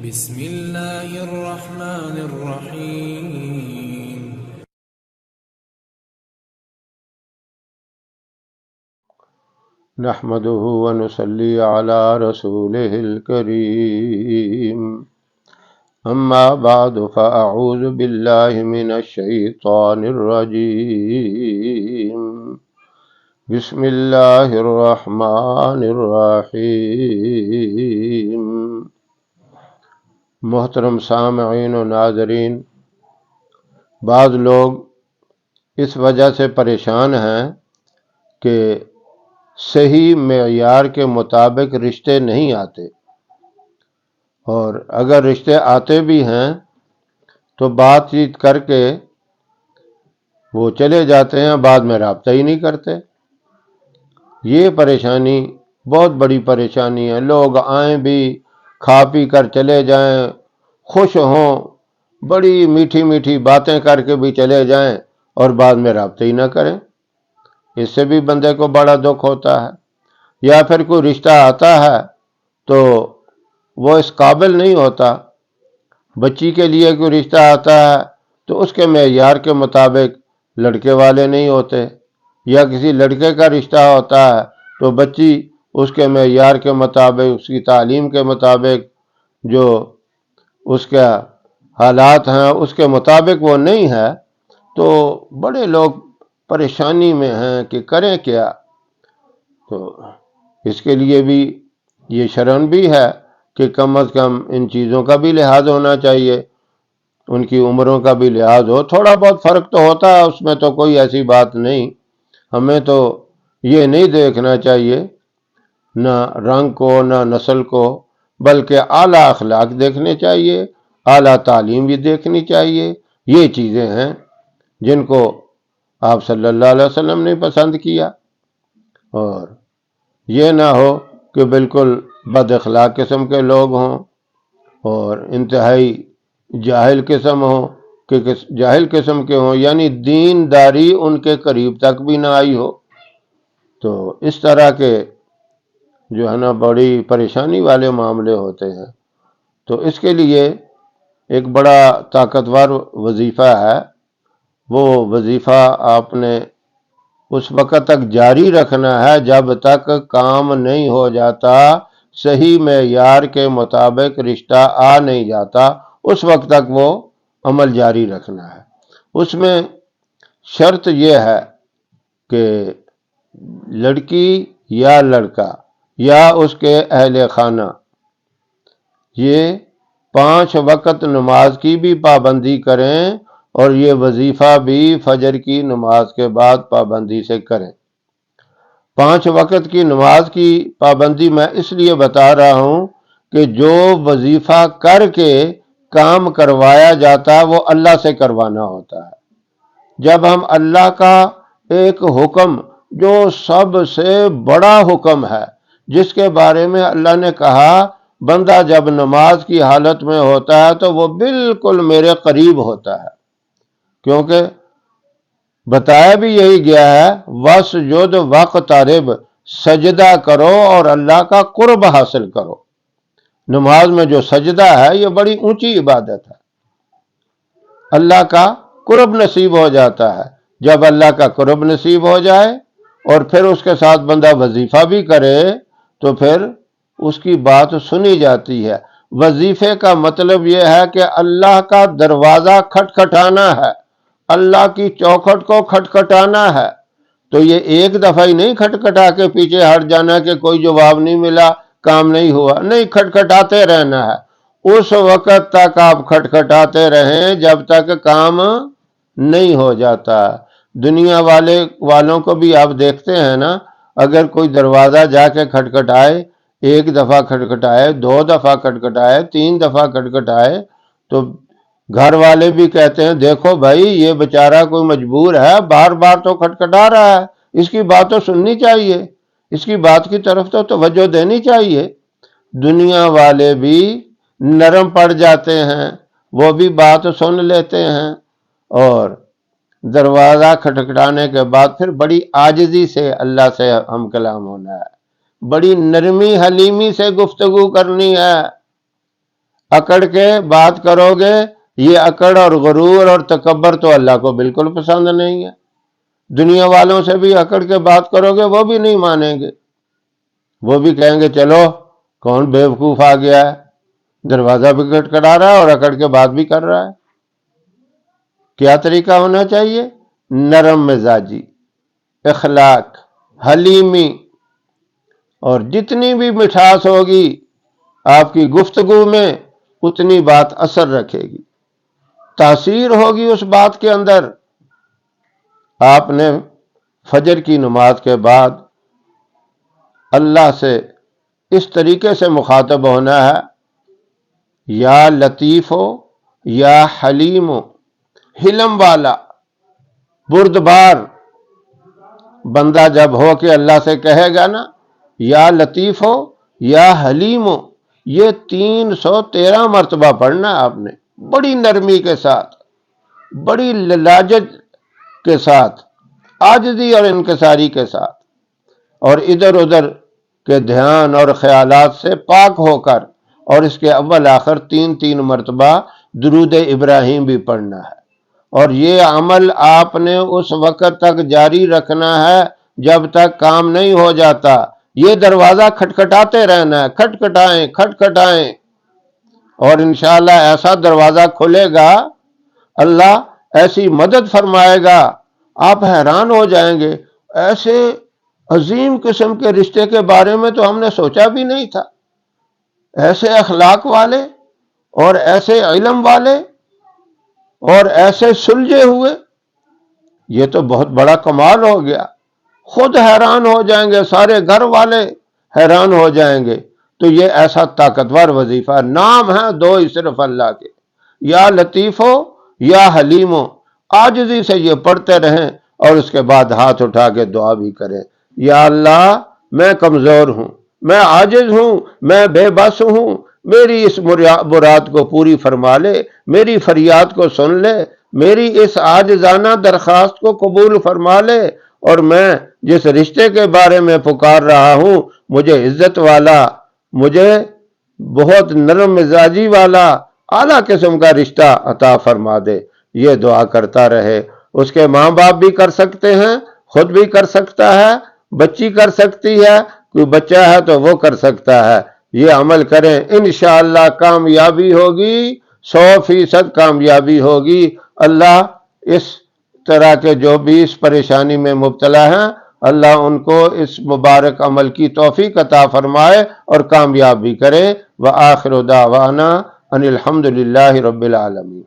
بسم الله الرحمن الرحيم. نحمده ونصلي على رسوله الكريم. أما بعد فأعوذ بالله من الشيطان الرجيم. بسم الله الرحمن الرحيم. محترم سامعین و ناظرین، بعض لوگ اس وجہ سے پریشان ہیں کہ صحیح معیار کے مطابق رشتے نہیں آتے، اور اگر رشتے آتے بھی ہیں تو بات چیت کر کے وہ چلے جاتے ہیں، بعد میں رابطہ ہی نہیں کرتے۔ یہ پریشانی بہت بڑی پریشانی ہے۔ لوگ آئیں بھی، کھا پی کر چلے جائیں، خوش ہوں، بڑی میٹھی میٹھی باتیں کر کے بھی چلے جائیں اور بعد میں رابطہ ہی نہ کریں۔ اس سے بھی بندے کو بڑا دکھ ہوتا ہے۔ یا پھر کوئی رشتہ آتا ہے تو وہ اس قابل نہیں ہوتا۔ بچی کے لیے کوئی رشتہ آتا ہے تو اس کے معیار کے مطابق لڑکے والے نہیں ہوتے، یا کسی لڑکے کا رشتہ ہوتا ہے تو بچی اس کے معیار کے مطابق، اس کی تعلیم کے مطابق، جو اس کے حالات ہیں اس کے مطابق وہ نہیں ہے، تو بڑے لوگ پریشانی میں ہیں کہ کریں کیا۔ تو اس کے لیے بھی یہ شرم بھی ہے کہ کم از کم ان چیزوں کا بھی لحاظ ہونا چاہیے، ان کی عمروں کا بھی لحاظ ہو۔ تھوڑا بہت فرق تو ہوتا ہے، اس میں تو کوئی ایسی بات نہیں۔ ہمیں تو یہ نہیں دیکھنا چاہیے، نہ رنگ کو نہ نسل کو، بلکہ اعلیٰ اخلاق دیکھنے چاہیے، اعلیٰ تعلیم بھی دیکھنی چاہیے۔ یہ چیزیں ہیں جن کو آپ صلی اللہ علیہ وسلم نے پسند کیا، اور یہ نہ ہو کہ بالکل بد اخلاق قسم کے لوگ ہوں اور انتہائی جاہل قسم ہوں، کہ جاہل قسم کے ہوں، یعنی دینداری ان کے قریب تک بھی نہ آئی ہو۔ تو اس طرح کے جو ہے نا بڑی پریشانی والے معاملے ہوتے ہیں۔ تو اس کے لیے ایک بڑا طاقتور وظیفہ ہے۔ وہ وظیفہ آپ نے اس وقت تک جاری رکھنا ہے جب تک کام نہیں ہو جاتا، صحیح معیار کے مطابق رشتہ آ نہیں جاتا، اس وقت تک وہ عمل جاری رکھنا ہے۔ اس میں شرط یہ ہے کہ لڑکی یا لڑکا یا اس کے اہل خانہ یہ 5 وقت نماز کی بھی پابندی کریں، اور یہ وظیفہ بھی فجر کی نماز کے بعد پابندی سے کریں۔ 5 وقت کی نماز کی پابندی میں اس لیے بتا رہا ہوں کہ جو وظیفہ کر کے کام کروایا جاتا ہے وہ اللہ سے کروانا ہوتا ہے۔ جب ہم اللہ کا ایک حکم جو سب سے بڑا حکم ہے، جس کے بارے میں اللہ نے کہا بندہ جب نماز کی حالت میں ہوتا ہے تو وہ بالکل میرے قریب ہوتا ہے، کیونکہ بتایا بھی یہی گیا ہے وَاسْجُدْ وَاقْتَرِب، سجدہ کرو اور اللہ کا قرب حاصل کرو۔ نماز میں جو سجدہ ہے یہ بڑی اونچی عبادت ہے، اللہ کا قرب نصیب ہو جاتا ہے۔ جب اللہ کا قرب نصیب ہو جائے اور پھر اس کے ساتھ بندہ وظیفہ بھی کرے تو پھر اس کی بات سنی جاتی ہے۔ وظیفے کا مطلب یہ ہے کہ اللہ کا دروازہ کھٹکھٹانا ہے، اللہ کی چوکھٹ کو کھٹکھٹانا ہے۔ تو یہ ایک دفعہ ہی نہیں کھٹکھٹا کے پیچھے ہٹ جانا کہ کوئی جواب نہیں ملا، کام نہیں ہوا، نہیں، کھٹکھٹاتے رہنا ہے۔ اس وقت تک آپ کھٹکھٹاتے رہیں جب تک کام نہیں ہو جاتا۔ دنیا والوں کو بھی آپ دیکھتے ہیں نا، اگر کوئی دروازہ جا کے کھٹکھٹائے، 1 دفعہ کھٹکھٹائے، 2 دفعہ کھٹکھٹائے، 3 دفعہ کھٹکھٹائے، تو گھر والے بھی کہتے ہیں دیکھو بھائی یہ بیچارہ کوئی مجبور ہے، بار بار تو کھٹکھٹا رہا ہے، اس کی بات تو سننی چاہیے، اس کی بات کی طرف تو توجہ دینی چاہیے۔ دنیا والے بھی نرم پڑ جاتے ہیں، وہ بھی بات سن لیتے ہیں، اور دروازہ کھٹکھٹانے کے بعد پھر بڑی عاجزی سے اللہ سے ہم کلام ہونا ہے، بڑی نرمی حلیمی سے گفتگو کرنی ہے۔ اکڑ کے بات کرو گے، یہ اکڑ اور غرور اور تکبر تو اللہ کو بالکل پسند نہیں ہے۔ دنیا والوں سے بھی اکڑ کے بات کرو گے وہ بھی نہیں مانیں گے، وہ بھی کہیں گے چلو کون بیوقوف آ گیا ہے، دروازہ بھی کھٹکھٹا رہا ہے اور اکڑ کے بات بھی کر رہا ہے۔ کیا طریقہ ہونا چاہیے؟ نرم مزاجی، اخلاق، حلیمی، اور جتنی بھی مٹھاس ہوگی آپ کی گفتگو میں اتنی بات اثر رکھے گی، تاثیر ہوگی اس بات کے اندر۔ آپ نے فجر کی نماز کے بعد اللہ سے اس طریقے سے مخاطب ہونا ہے، یا لطیف ہو یا حلیم ہو، حلم والا، بردبار بندہ جب ہو کے اللہ سے کہے گا نا یا لطیف ہو یا حلیم ہو، یہ 313 مرتبہ پڑھنا آپ نے، بڑی نرمی کے ساتھ، بڑی للاجت کے ساتھ، عاجزی اور انکساری کے ساتھ، اور ادھر ادھر کے دھیان اور خیالات سے پاک ہو کر، اور اس کے اول آخر 3 مرتبہ درود ابراہیم بھی پڑھنا ہے۔ اور یہ عمل آپ نے اس وقت تک جاری رکھنا ہے جب تک کام نہیں ہو جاتا۔ یہ دروازہ کھٹکھٹاتے رہنا ہے، کھٹکھٹائیں کھٹکھٹائیں، اور انشاءاللہ ایسا دروازہ کھلے گا، اللہ ایسی مدد فرمائے گا، آپ حیران ہو جائیں گے، ایسے عظیم قسم کے رشتے کے بارے میں تو ہم نے سوچا بھی نہیں تھا، ایسے اخلاق والے اور ایسے علم والے اور ایسے سلجھے ہوئے، یہ تو بہت بڑا کمال ہو گیا۔ خود حیران ہو جائیں گے، سارے گھر والے حیران ہو جائیں گے۔ تو یہ ایسا طاقتور وظیفہ، نام ہے 2 ہی صرف اللہ کے، یا لطیف ہو یا حلیم ہو، عاجزی سے یہ پڑھتے رہیں، اور اس کے بعد ہاتھ اٹھا کے دعا بھی کریں، یا اللہ میں کمزور ہوں، میں عاجز ہوں، میں بے بس ہوں، میری اس مراد کو پوری فرما لے، میری فریاد کو سن لے، میری اس عاجزانہ درخواست کو قبول فرما لے، اور میں جس رشتے کے بارے میں پکار رہا ہوں، مجھے عزت والا، مجھے بہت نرم مزاجی والا، اعلیٰ قسم کا رشتہ عطا فرما دے۔ یہ دعا کرتا رہے۔ اس کے ماں باپ بھی کر سکتے ہیں، خود بھی کر سکتا ہے، بچی کر سکتی ہے، کوئی بچہ ہے تو وہ کر سکتا ہے۔ یہ عمل کریں، انشاءاللہ کامیابی ہوگی، 100% کامیابی ہوگی۔ اللہ اس طرح کے جو بھی اس پریشانی میں مبتلا ہیں، اللہ ان کو اس مبارک عمل کی توفیق عطا فرمائے اور کامیاب بھی کرے۔ وآخر دعوانا ان الحمد للہ رب العالمین۔